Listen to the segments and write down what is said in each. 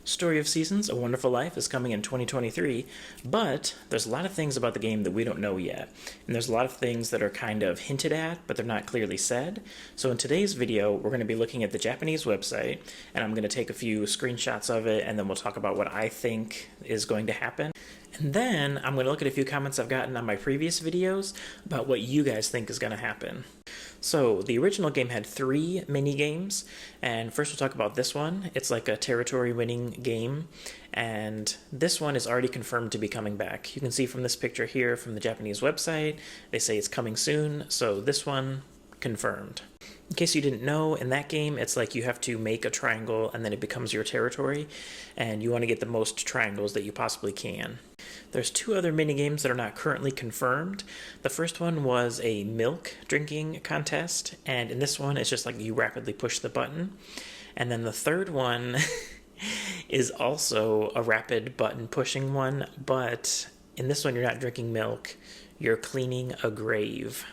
Story of Seasons, A Wonderful Life is coming in 2023, but there's a lot of things about the game that we don't know yet. And there's a lot of things that are kind of hinted at, but they're not clearly said. So in today's video, we're going to be looking at the Japanese website, and I'm going to take a few screenshots of it, and then we'll talk about what I think is going to happen. And then I'm going to look at a few comments I've gotten on my previous videos about what you guys think is going to happen. So the original game had 3 mini games, and first we'll talk about this one. It's like a territory winning game, and this one is already confirmed to be coming back. You can see from this picture here from the Japanese website, they say it's coming soon, so this one confirmed. In case you didn't know, in that game, it's like you have to make a triangle and then it becomes your territory, and you want to get the most triangles that you possibly can. There's 2 other minigames that are not currently confirmed. The first one was a milk drinking contest, and in this one, it's just like you rapidly push the button. And then the third one is also a rapid button pushing one, but in this one, you're not drinking milk, you're cleaning a grave.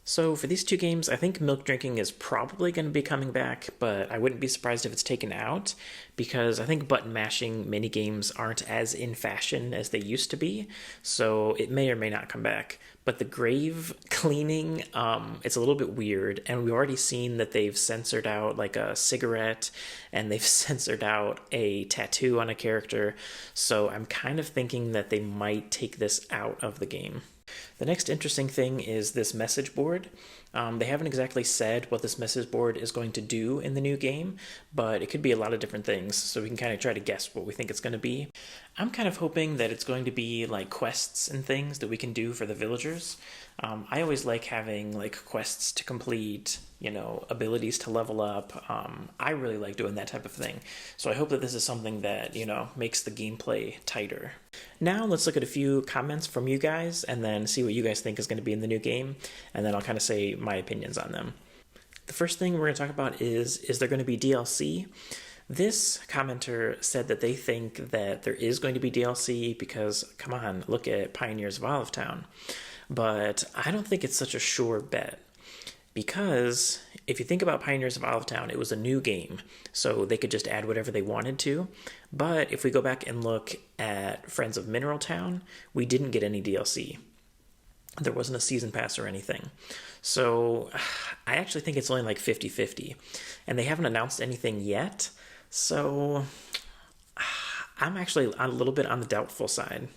So for these 2 games, I think milk drinking is probably going to be coming back, but I wouldn't be surprised if it's taken out, because I think button mashing mini games aren't as in fashion as they used to be, so it may or may not come back. But the grave cleaning, it's a little bit weird, and we've already seen that they've censored out like a cigarette, and they've censored out a tattoo on a character, so I'm kind of thinking that they might take this out of the game. The next interesting thing is this message board. They haven't exactly said what this message board is going to do in the new game, but it could be a lot of different things, so we can kind of try to guess what we think it's going to be. I'm kind of hoping that it's going to be like quests and things that we can do for the villagers. I always like having like quests to complete, abilities to level up. I really like doing that type of thing. So I hope that this is something that, makes the gameplay tighter. Now let's look at a few comments from you guys and then see what you guys think is going to be in the new game. And then I'll kind of say my opinions on them. The first thing we're going to talk about is there going to be DLC? This commenter said that they think that there is going to be DLC because, come on, look at Pioneers of Olivetown. But I don't think it's such a sure bet, because if you think about Pioneers of Olivetown, it was a new game, so they could just add whatever they wanted to. But if we go back and look at Friends of Mineral Town, we didn't get any DLC. There wasn't a season pass or anything. So I actually think it's only like 50-50, and they haven't announced anything yet, so I'm actually a little bit on the doubtful side.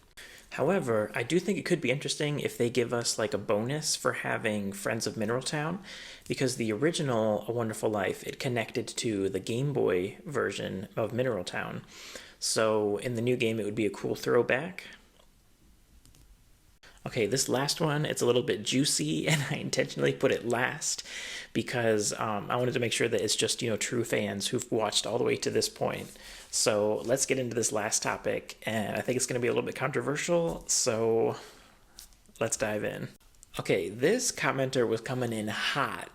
However, I do think it could be interesting if they give us like a bonus for having Friends of Mineral Town, because the original A Wonderful Life, it connected to the Game Boy version of Mineral Town. So in the new game, it would be a cool throwback. Okay, this last one, it's a little bit juicy, and I intentionally put it last because I wanted to make sure that it's just, true fans who've watched all the way to this point. So let's get into this last topic, and I think it's going to be a little bit controversial, so let's dive in. Okay, this commenter was coming in hot,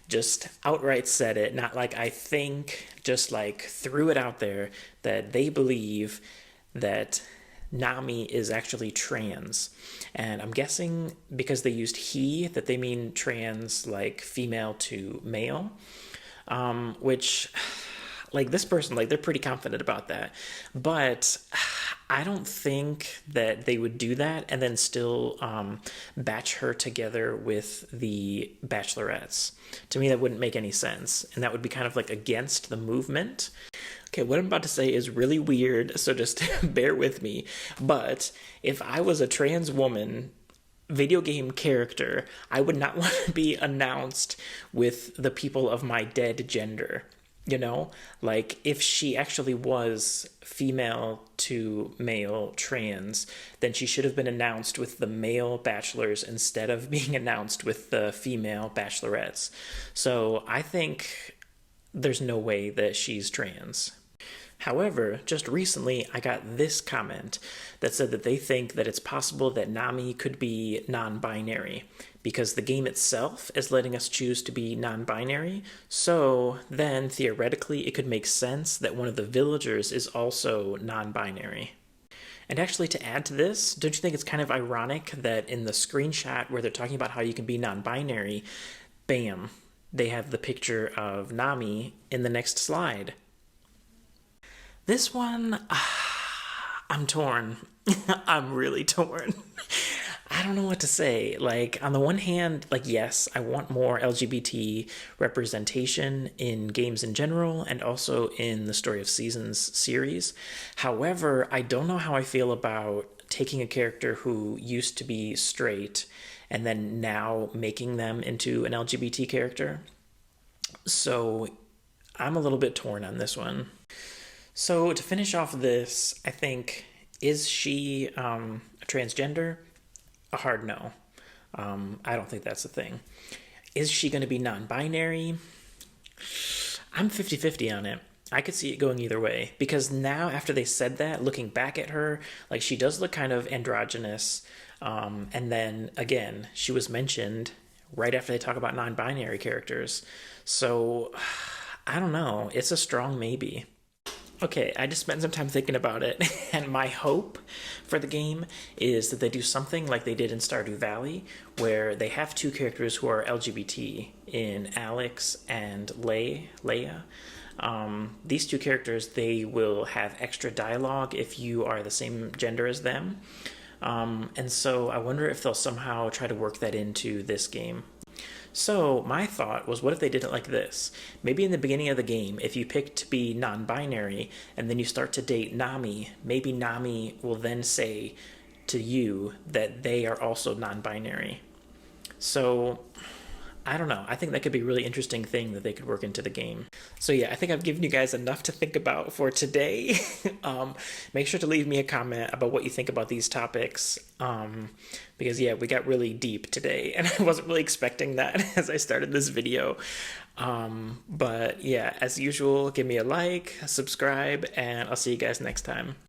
just outright said it, not like I think, just like threw it out there that they believe that Nami is actually trans. And I'm guessing because they used he that they mean trans, like female to male, which, like, this person, like, they're pretty confident about that. But I don't think that they would do that and then still batch her together with the bachelorettes. To me, that wouldn't make any sense, and that would be kind of like against the movement. Okay, what I'm about to say is really weird, so just bear with me. But if I was a trans woman video game character, I would not want to be announced with the people of my dead gender. Like if she actually was female to male trans, then she should have been announced with the male bachelors instead of being announced with the female bachelorettes. So I think there's no way that she's trans. However, just recently I got this comment that said that they think that it's possible that Nami could be non-binary because the game itself is letting us choose to be non-binary, so then theoretically it could make sense that one of the villagers is also non-binary. And actually, to add to this, don't you think it's kind of ironic that in the screenshot where they're talking about how you can be non-binary, bam, they have the picture of Nami in the next slide? This one, I'm torn. I'm really torn. I don't know what to say. Like, on the one hand, like, yes, I want more LGBT representation in games in general and also in the Story of Seasons series. However, I don't know how I feel about taking a character who used to be straight and then now making them into an LGBT character. So I'm a little bit torn on this one. So to finish off this, I think, is she a transgender? A hard no. I don't think that's a thing. Is she going to be non-binary? I'm 50-50 on it. I could see it going either way because now after they said that, looking back at her, like she does look kind of androgynous. And then again, she was mentioned right after they talk about non-binary characters. So I don't know. It's a strong maybe. Okay, I just spent some time thinking about it, and my hope for the game is that they do something like they did in Stardew Valley, where they have two characters who are LGBT in Alex and Leia. These two characters, they will have extra dialogue if you are the same gender as them. And so I wonder if they'll somehow try to work that into this game. So my thought was, what if they did it like this? Maybe in the beginning of the game, if you pick to be non-binary and then you start to date Nami, maybe Nami will then say to you that they are also non-binary. So I don't know. I think that could be a really interesting thing that they could work into the game. So yeah, I think I've given you guys enough to think about for today. Make sure to leave me a comment about what you think about these topics. Because yeah, we got really deep today and I wasn't really expecting that as I started this video. But yeah, as usual, give me a like, subscribe, and I'll see you guys next time.